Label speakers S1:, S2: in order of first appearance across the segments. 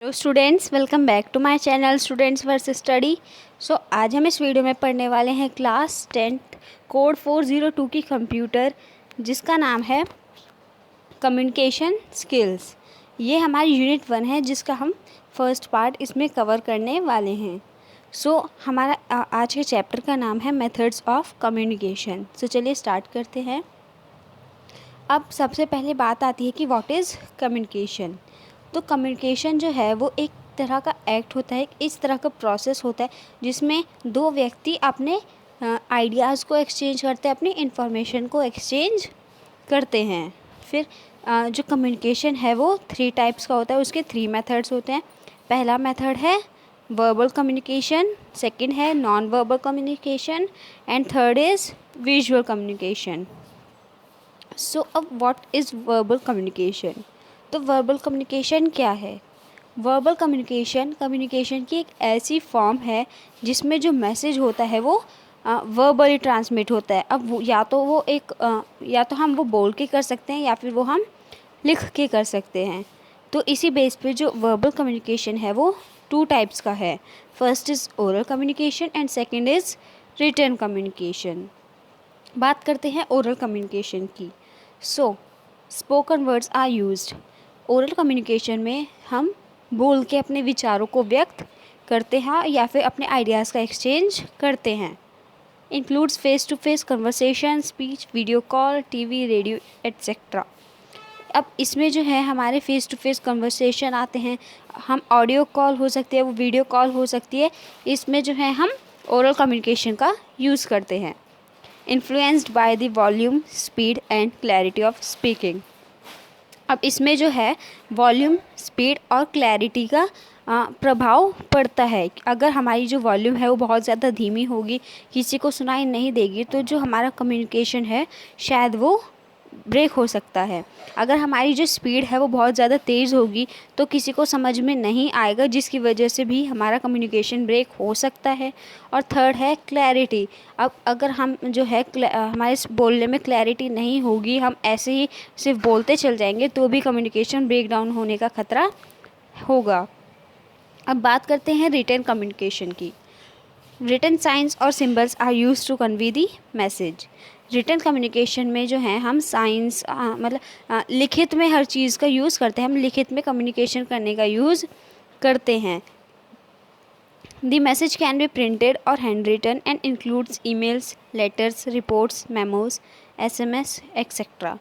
S1: Hello students, welcome back to my channel students verse study. आज हम इस video में पढ़ने वाले हैं क्लास 10th कोड 402 की कंप्यूटर, जिसका नाम है कम्युनिकेशन स्किल्स। ये हमारी यूनिट 1 है, जिसका हम फर्स्ट पार्ट इसमें कवर करने वाले हैं। हमारा आज के चैप्टर का नाम है मेथड्स ऑफ कम्युनिकेशन। चलिए स्टार्ट करते हैं। अब सबसे पहले बात आती है कि व्हाट इज़ कम्युनिकेशन। तो कम्युनिकेशन जो है वो एक तरह का एक्ट होता है, इस तरह का प्रोसेस होता है जिसमें दो व्यक्ति अपने आइडियाज़ को एक्सचेंज करते हैं, अपनी इंफॉर्मेशन को एक्सचेंज करते हैं। फिर जो कम्युनिकेशन है वो 3 टाइप्स का होता है, उसके 3 मेथड्स होते हैं। पहला मेथड है वर्बल कम्युनिकेशन, सेकंड है non verbal communication and third is visual communication. अब व्हाट इज़ वर्बल कम्युनिकेशन। तो वर्बल कम्युनिकेशन क्या है? वर्बल कम्युनिकेशन की एक ऐसी फॉर्म है जिसमें जो मैसेज होता है वो वर्बली ट्रांसमिट होता है। अब या तो हम वो बोल के कर सकते हैं या फिर वो हम लिख के कर सकते हैं। तो इसी बेस पे जो वर्बल कम्युनिकेशन है वो 2 टाइप्स का है। First is oral communication and second is written communication. बात करते हैं ओरल कम्युनिकेशन की। Spoken words are used. Oral communication में हम बोल के अपने विचारों को व्यक्त करते हैं या फिर अपने आइडियाज़ का एक्सचेंज करते हैं। Includes face to face conversation, speech, video call, TV, radio etcetera. अब इसमें जो है हमारे फेस टू फेस कन्वर्सेशन आते हैं, हम ऑडियो कॉल हो सकती है, वो वीडियो कॉल हो सकती है। इसमें जो है हम ओरल कम्युनिकेशन का यूज़ करते हैं। Influenced by the volume, speed and clarity of speaking. अब इसमें जो है वॉल्यूम, स्पीड और क्लैरिटी का प्रभाव पड़ता है। अगर हमारी जो वॉल्यूम है वो बहुत ज़्यादा धीमी होगी, किसी को सुनाई नहीं देगी, तो जो हमारा कम्युनिकेशन है शायद वो ब्रेक हो सकता है। अगर हमारी जो स्पीड है वो बहुत ज़्यादा तेज़ होगी तो किसी को समझ में नहीं आएगा, जिसकी वजह से भी हमारा कम्युनिकेशन ब्रेक हो सकता है। और थर्ड है क्लैरिटी। अब अगर हम जो है हमारे बोलने में क्लैरिटी नहीं होगी, हम ऐसे ही सिर्फ बोलते चल जाएंगे, तो भी कम्युनिकेशन ब्रेक डाउन होने का खतरा होगा। अब बात करते हैं रिटन कम्युनिकेशन की। रिटन साइंस और symbols are use to convey the message. Written communication में जो है हम साइंस लिखित में हर चीज़ का यूज़ करते हैं, हम लिखित में कम्युनिकेशन करने का यूज़ करते हैं। The message can be printed और hand written and includes emails, letters, reports, memos, SMS etcetera.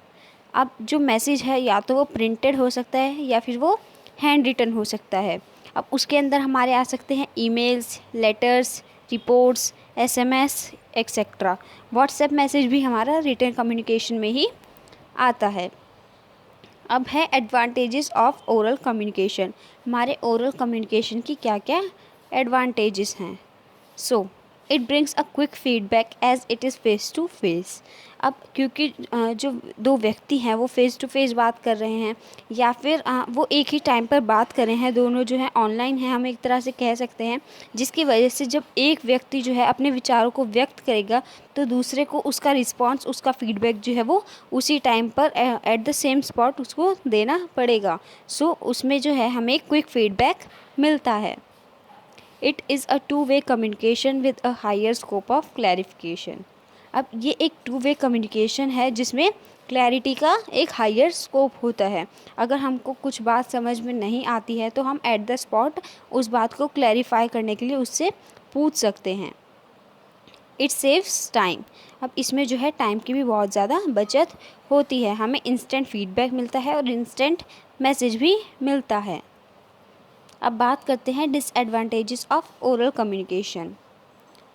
S1: अब जो मैसेज है या तो वो प्रिंटेड हो सकता है या फिर वो हैंड रिटन हो सकता है। अब उसके अंदर हमारे आ सकते हैं emails, letters, reports, SMS etcetera. WhatsApp message भी हमारा रिटन कम्युनिकेशन में ही आता है। अब है एडवांटेजेस ऑफ ओरल कम्युनिकेशन। हमारे ओरल कम्युनिकेशन की क्या क्या एडवांटेजेस हैं। It brings a quick feedback as it is face to face. अब क्योंकि जो दो व्यक्ति हैं वो फेस टू फेस बात कर रहे हैं या फिर वो एक ही टाइम पर बात कर रहे हैं, दोनों जो है ऑनलाइन हैं, हम एक तरह से कह सकते हैं, जिसकी वजह से जब एक व्यक्ति जो है अपने विचारों को व्यक्त करेगा तो दूसरे को उसका रिस्पॉन्स, उसका फीडबैक जो है वो उसी टाइम पर एट द सेम स्पॉट उसको देना पड़ेगा। उसमें जो है हमें क्विक फीडबैक मिलता है। It is a two way communication with a higher scope of clarification. अब ये एक टू वे कम्युनिकेशन है जिसमें क्लैरिटी का एक हायर स्कोप होता है। अगर हमको कुछ बात समझ में नहीं आती है तो हम एट द स्पॉट उस बात को क्लैरिफाई करने के लिए उससे पूछ सकते हैं। It saves time. अब इसमें जो है टाइम की भी बहुत ज़्यादा बचत होती है, हमें इंस्टेंट फीडबैक मिलता है और इंस्टेंट मैसेज भी मिलता है। अब बात करते हैं disadvantages of oral communication.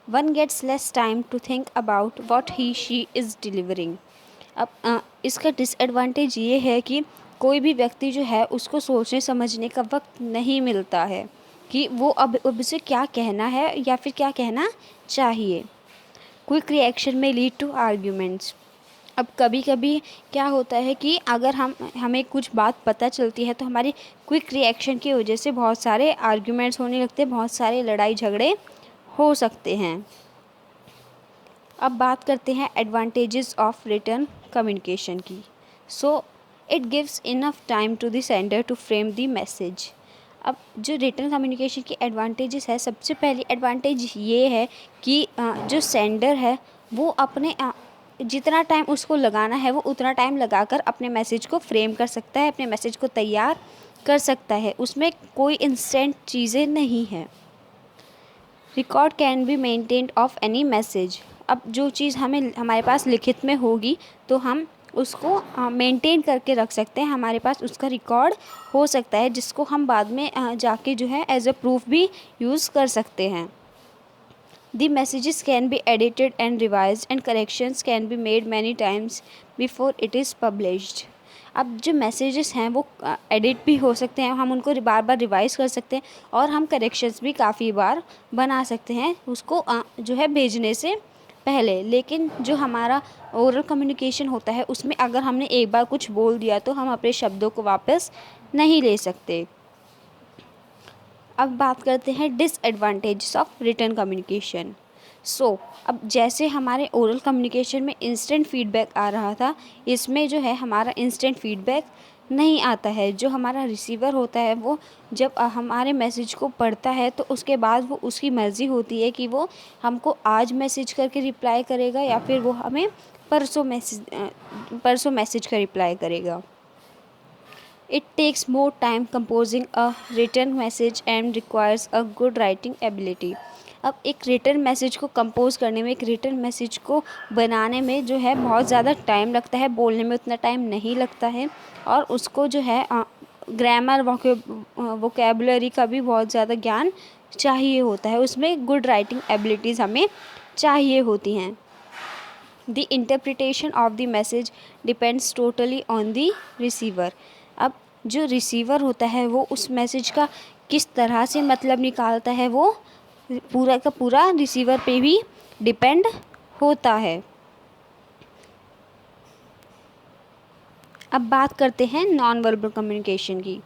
S1: One gets less time to think about what he she is delivering. अब इसका डिसएडवांटेज ये है कि कोई भी व्यक्ति जो है उसको सोचने समझने का वक्त नहीं मिलता है कि वो अब उसे क्या कहना है या फिर क्या कहना चाहिए। क्विक रिएक्शन में लीड टू आर्ग्यूमेंट्स। अब कभी कभी क्या होता है कि अगर हमें कुछ बात पता चलती है तो हमारी क्विक रिएक्शन की वजह से बहुत सारे आर्ग्यूमेंट्स होने लगते हैं, बहुत सारे लड़ाई झगड़े हो सकते हैं। अब बात करते हैं एडवांटेजेस ऑफ रिटन कम्युनिकेशन की। It gives enough time to the sender to frame the message. अब जो रिटन कम्युनिकेशन की एडवांटेजेस है, सबसे पहली एडवांटेज ये है कि जो सेंडर है वो अपने जितना टाइम उसको लगाना है वो उतना टाइम लगाकर अपने मैसेज को फ्रेम कर सकता है, अपने मैसेज को तैयार कर सकता है। उसमें कोई इंस्टेंट चीज़ें नहीं है। Record can be maintained of any message. अब जो चीज़ हमें हमारे पास लिखित में होगी तो हम उसको मेंटेन करके रख सकते हैं, हमारे पास उसका रिकॉर्ड हो सकता है, जिसको हम बाद में जाके जो है एज अ प्रूफ भी यूज़ कर सकते हैं। The messages can be edited and revised and corrections can be made many times before it is published. अब जो मैसेजेस हैं वो एडिट भी हो सकते हैं, हम उनको बार बार रिवाइज कर सकते हैं और हम करेक्शंस भी काफ़ी बार बना सकते हैं उसको जो है भेजने से पहले। लेकिन जो हमारा ओरल कम्युनिकेशन होता है उसमें अगर हमने एक बार कुछ बोल दिया तो हम अपने शब्दों को वापस नहीं ले सकते। अब बात करते हैं डिसएडवांटेजेस ऑफ रिटन कम्युनिकेशन। अब जैसे हमारे ओरल कम्युनिकेशन में इंस्टेंट फीडबैक आ रहा था, इसमें जो है हमारा इंस्टेंट फीडबैक नहीं आता है। जो हमारा रिसीवर होता है वो जब हमारे मैसेज को पढ़ता है तो उसके बाद वो उसकी मर्ज़ी होती है कि वो हमको आज मैसेज करके रिप्लाई करेगा या फिर वो हमें परसों मैसेज का रिप्लाई करेगा। It takes more time composing a written message and requires a good writing ability. अब एक रिटन मैसेज को कंपोज करने में, एक रिटन मैसेज को बनाने में जो है बहुत ज़्यादा टाइम लगता है, बोलने में उतना टाइम नहीं लगता है और उसको जो है ग्रामर वोकेबुलरी का भी बहुत ज़्यादा ज्ञान चाहिए होता है, उसमें गुड राइटिंग एबिलिटीज़ हमें चाहिए होती हैं। The interpretation of the message depends totally on the receiver. अब जो रिसीवर होता है वो उस मैसेज का किस तरह से मतलब निकालता है वो पूरा का पूरा रिसीवर पे भी डिपेंड होता है। अब बात करते हैं नॉन वर्बल कम्युनिकेशन की।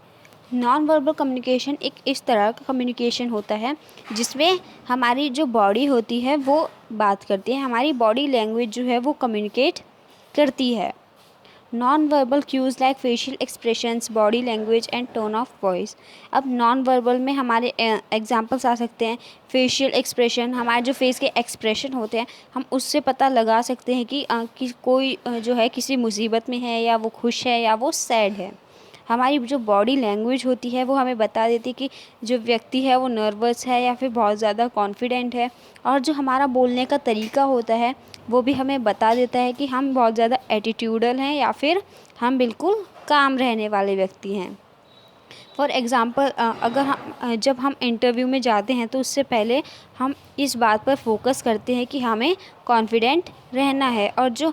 S1: नॉन वर्बल कम्युनिकेशन एक इस तरह का कम्युनिकेशन होता है जिसमें हमारी जो बॉडी होती है वो बात करती है, हमारी बॉडी लैंग्वेज जो है वो कम्युनिकेट करती है। Non verbal cues like facial expressions, body language and tone of voice. अब नॉन वर्बल में हमारे एग्जांपल्स आ सकते हैं फेशियल एक्सप्रेशन, हमारे जो फेस के एक्सप्रेशन होते हैं हम उससे पता लगा सकते हैं कि कोई जो है किसी मुसीबत में है या वो खुश है या वो सैड है। हमारी जो बॉडी लैंग्वेज होती है वो हमें बता देती है कि जो व्यक्ति है वो नर्वस है या फिर बहुत ज़्यादा कॉन्फिडेंट है। और जो हमारा बोलने का तरीका होता है वो भी हमें बता देता है कि हम बहुत ज़्यादा एटीट्यूडल हैं या फिर हम बिल्कुल काम रहने वाले व्यक्ति हैं। फॉर एग्ज़ाम्पल जब हम इंटरव्यू में जाते हैं तो उससे पहले हम इस बात पर फोकस करते हैं कि हमें कॉन्फिडेंट रहना है। और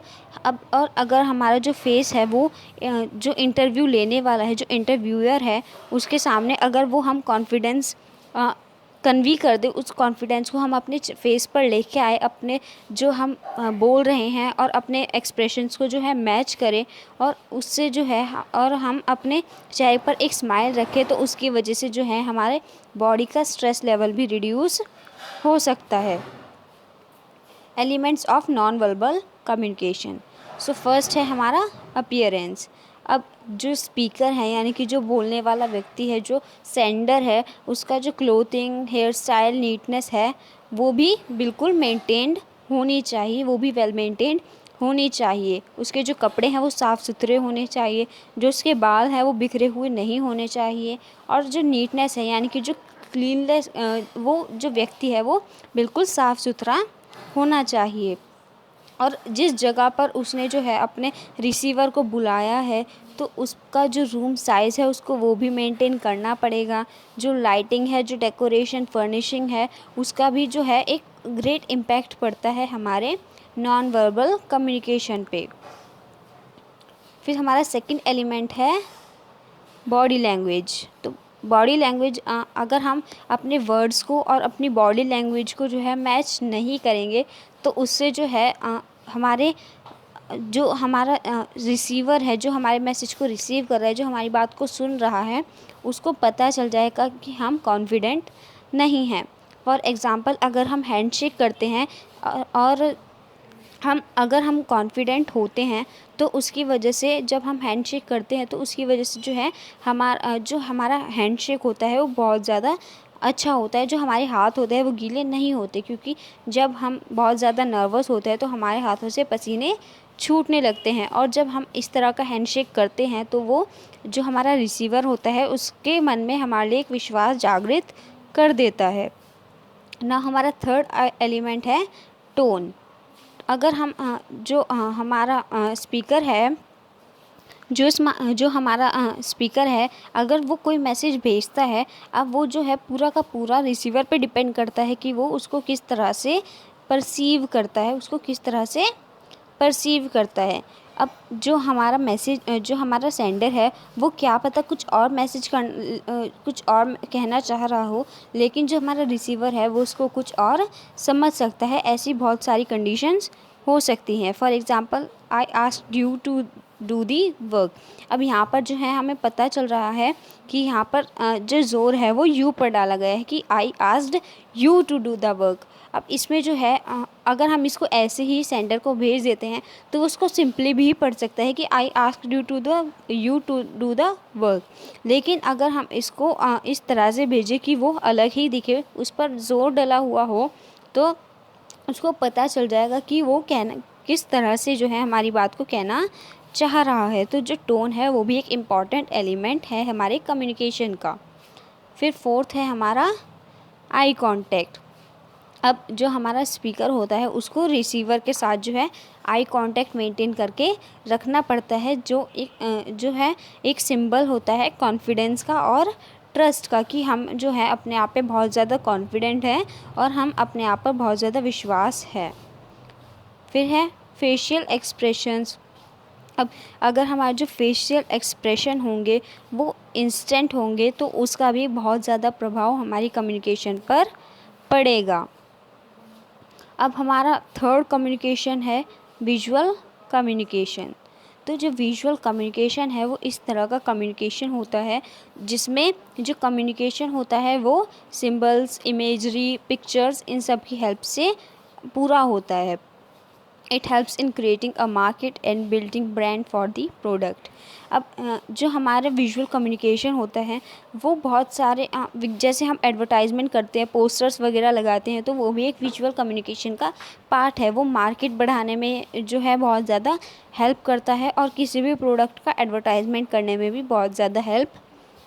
S1: अगर हमारा जो फेस है वो जो इंटरव्यू लेने वाला है, जो इंटरव्यूअर है, उसके सामने अगर वो हम कॉन्फिडेंस कन्वी कर दे, उस कॉन्फिडेंस को हम अपने फेस पर लेके आए, अपने जो हम बोल रहे हैं और अपने एक्सप्रेशंस को जो है मैच करें और उससे जो है और हम अपने चेहरे पर एक स्माइल रखें तो उसकी वजह से जो है हमारे बॉडी का स्ट्रेस लेवल भी रिड्यूस हो सकता है। Elements of non verbal communication. First है हमारा अपीयरेंस। अब जो स्पीकर है यानी कि जो बोलने वाला व्यक्ति है, जो सेंडर है, उसका जो क्लोथिंग, हेयर स्टाइल, नीटनेस है वो भी बिल्कुल मेंटेन्ड होनी चाहिए, वो भी वेल मेंटेन्ड होनी चाहिए। उसके जो कपड़े हैं वो साफ़ सुथरे होने चाहिए, जो उसके बाल हैं वो बिखरे हुए नहीं होने चाहिए और जो नीटनेस है यानी कि जो क्लीननेस, वो जो व्यक्ति है वो बिल्कुल साफ़ सुथरा होना चाहिए। और जिस जगह पर उसने जो है अपने रिसीवर को बुलाया है तो उसका जो रूम साइज़ है उसको वो भी मेंटेन करना पड़ेगा। जो लाइटिंग है, जो डेकोरेशन, फर्निशिंग है, उसका भी जो है एक ग्रेट इम्पैक्ट पड़ता है हमारे नॉन वर्बल कम्युनिकेशन पे। फिर हमारा सेकंड एलिमेंट है बॉडी लैंग्वेज। तो बॉडी लैंग्वेज, अगर हम अपने वर्ड्स को और अपनी बॉडी लैंग्वेज को जो है मैच नहीं करेंगे तो उससे जो है हमारा रिसीवर है, जो हमारे मैसेज को रिसीव कर रहा है, जो हमारी बात को सुन रहा है, उसको पता चल जाएगा कि हम कॉन्फिडेंट नहीं हैं। फॉर एग्ज़ाम्पल अगर हम हैंडशेक करते हैं और अगर हम कॉन्फिडेंट होते हैं तो उसकी वजह से जब हम हैंडशेक करते हैं तो उसकी वजह से जो है हमारा हैंडशेक होता है वो बहुत ज़्यादा अच्छा होता है। जो हमारे हाथ होते हैं वो गीले नहीं होते, क्योंकि जब हम बहुत ज़्यादा नर्वस होते हैं तो हमारे हाथों से पसीने छूटने लगते हैं, और जब हम इस तरह का हैंडशेक करते हैं तो वो जो हमारा रिसीवर होता है उसके मन में हमारे लिए एक विश्वास जागृत कर देता है ना। हमारा थर्ड एलिमेंट है टोन। अगर हम हमारा स्पीकर है, जो हमारा स्पीकर है, अगर वो कोई मैसेज भेजता है, अब वो जो है पूरा का पूरा रिसीवर पे डिपेंड करता है कि वो उसको किस तरह से परसीव करता है, उसको किस तरह से परसीव करता है। अब जो हमारा सेंडर है वो क्या पता कुछ और कुछ और कहना चाह रहा हो, लेकिन जो हमारा रिसीवर है वो उसको कुछ और समझ सकता है। ऐसी बहुत सारी कंडीशंस हो सकती हैं। For example, I asked you to do the work. अब यहाँ पर जो है हमें पता चल रहा है कि यहाँ पर जो ज़ोर है वो यू पर डाला गया है कि I asked you to do the work. अब इसमें जो है अगर हम इसको ऐसे ही सेंडर को भेज देते हैं तो उसको सिंपली भी पढ़ सकता है कि I asked you to do the work. लेकिन अगर हम इसको इस तरह से भेजें कि वो अलग ही दिखे, उस पर ज़ोर डला हुआ हो, तो उसको पता चल जाएगा कि वो किस तरह से जो है हमारी बात को कहना चाह रहा है। तो जो टोन है वो भी एक इम्पॉर्टेंट एलिमेंट है हमारे कम्युनिकेशन का। फिर फोर्थ है हमारा आई कांटेक्ट। अब जो हमारा स्पीकर होता है उसको रिसीवर के साथ जो है आई कांटेक्ट मेंटेन करके रखना पड़ता है, जो है एक सिंबल होता है कॉन्फिडेंस का और ट्रस्ट का, कि हम जो है अपने आप पे बहुत ज़्यादा कॉन्फिडेंट हैं और हम अपने आप पर बहुत ज़्यादा विश्वास है। फिर है फेशियल एक्सप्रेशंस। अब अगर हमारे जो फेशियल एक्सप्रेशन होंगे वो इंस्टेंट होंगे तो उसका भी बहुत ज़्यादा प्रभाव हमारी कम्युनिकेशन पर पड़ेगा। अब हमारा थर्ड कम्युनिकेशन है विजुअल कम्युनिकेशन। तो जो विजुअल कम्युनिकेशन है वो इस तरह का कम्युनिकेशन होता है जिसमें जो कम्युनिकेशन होता है वो सिंबल्स, इमेजरी, पिक्चर्स, इन सब की हेल्प से पूरा होता है। It helps in creating a market and building brand for the product. अब जो हमारा विजुअल कम्युनिकेशन होता है वो बहुत सारे जैसे हम एडवर्टाइजमेंट करते हैं, पोस्टर्स वगैरह लगाते हैं, तो वो भी एक विजुअल कम्युनिकेशन का पार्ट है। वो मार्केट बढ़ाने में जो है बहुत ज़्यादा हेल्प करता है और किसी भी प्रोडक्ट का एडवर्टाइजमेंट करने में भी बहुत ज़्यादा हेल्प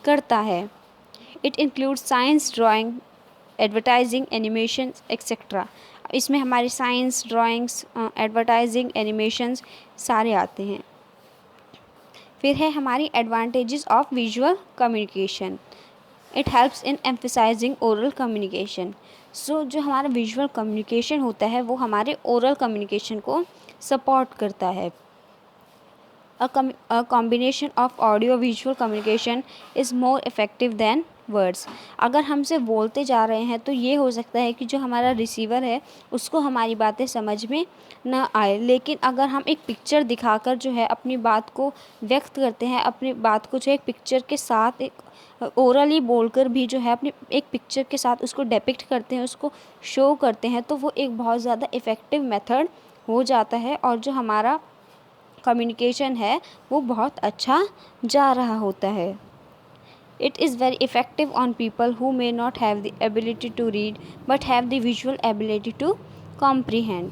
S1: करता है। It includes science, drawing, advertising, animation etcetera. इसमें हमारे साइंस, ड्राइंग्स, एडवर्टाइजिंग, एनिमेशंस सारे आते हैं। फिर है हमारी advantages of visual communication. It helps in emphasising oral communication. So जो हमारा विजुअल कम्युनिकेशन होता है वो हमारे ओरल कम्युनिकेशन को सपोर्ट करता है। A combination of audio visual communication is more effective than words. अगर हमसे बोलते जा रहे हैं तो ये हो सकता है कि जो हमारा रिसीवर है उसको हमारी बातें समझ में न आए, लेकिन अगर हम एक पिक्चर दिखाकर जो है अपनी बात को व्यक्त करते हैं, अपनी बात को जो एक पिक्चर के साथ एक ओरली बोलकर भी जो है अपनी एक पिक्चर के साथ उसको डिपिक्ट करते हैं, उसको शो करते हैं, तो वो एक बहुत ज़्यादा इफ़ेक्टिव मेथड हो जाता है और जो हमारा कम्युनिकेशन है वो बहुत अच्छा जा रहा होता है। It is very effective on people who may not have the ability to read but have the visual ability to comprehend.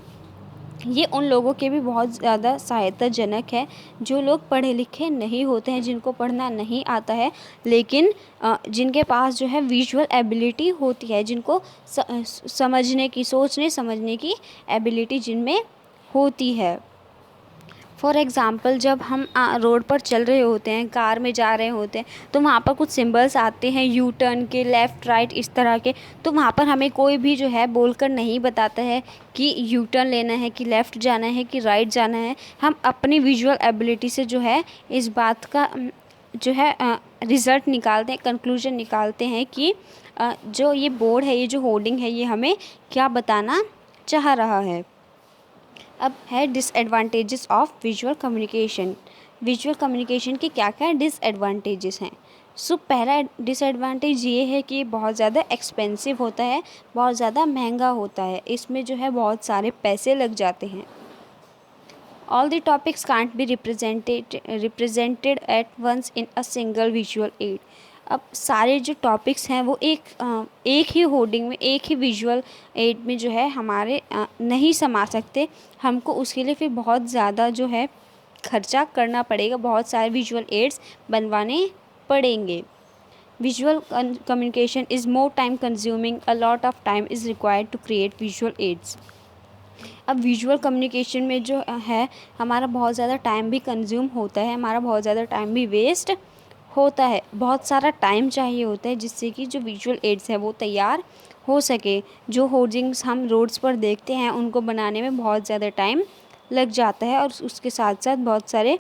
S1: ये उन लोगों के भी बहुत ज़्यादा सहायताजनक है जो लोग पढ़े लिखे नहीं होते हैं, जिनको पढ़ना नहीं आता है, लेकिन जिनके पास जो है विजुअल एबिलिटी होती है, जिनको समझने की, सोचने समझने की एबिलिटी जिनमें होती है। फॉर एग्ज़ाम्पल, जब हम रोड पर चल रहे होते हैं, कार में जा रहे होते हैं, तो वहाँ पर कुछ सिंबल्स आते हैं यू टर्न के, लेफ़्ट राइट इस तरह के, तो वहाँ पर हमें कोई भी जो है बोलकर नहीं बताता है कि यू टर्न लेना है, कि लेफ़्ट जाना है, कि राइट जाना है। हम अपनी विजुअल एबिलिटी से जो है इस बात का जो है रिज़ल्ट निकालते हैं, कंक्लूजन निकालते हैं कि जो ये बोर्ड है, ये जो होर्डिंग है, ये हमें क्या बताना चाह रहा है। अब है disadvantages of visual communication. Visual communication के क्या क्या डिसएडवांटेजेस हैं। सो पहला डिसएडवांटेज ये है कि बहुत ज़्यादा एक्सपेंसिव होता है, बहुत ज़्यादा महंगा होता है, इसमें जो है बहुत सारे पैसे लग जाते हैं। All the topics can't be represented at once in a single visual aid. अब सारे जो टॉपिक्स हैं वो एक ही होर्डिंग में, एक ही विजुअल एड में जो है हमारे नहीं समा सकते। हमको उसके लिए फिर बहुत ज़्यादा जो है खर्चा करना पड़ेगा, बहुत सारे विजुअल एड्स बनवाने पड़ेंगे। Visual communication is more time consuming, a lot of time is required to create visual aids. अब विजुअल कम्युनिकेशन में जो है हमारा बहुत ज़्यादा टाइम भी कंज्यूम होता है, हमारा बहुत ज़्यादा टाइम भी वेस्ट होता है, बहुत सारा टाइम चाहिए होता है जिससे कि जो विजुअल एड्स है वो तैयार हो सके। जो होर्डिंग्स हम रोड्स पर देखते हैं उनको बनाने में बहुत ज़्यादा टाइम लग जाता है और उसके साथ साथ बहुत सारे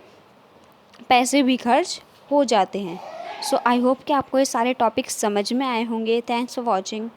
S1: पैसे भी खर्च हो जाते हैं। सो आई होप कि आपको ये सारे टॉपिक्स समझ में आए होंगे। Thanks for watching.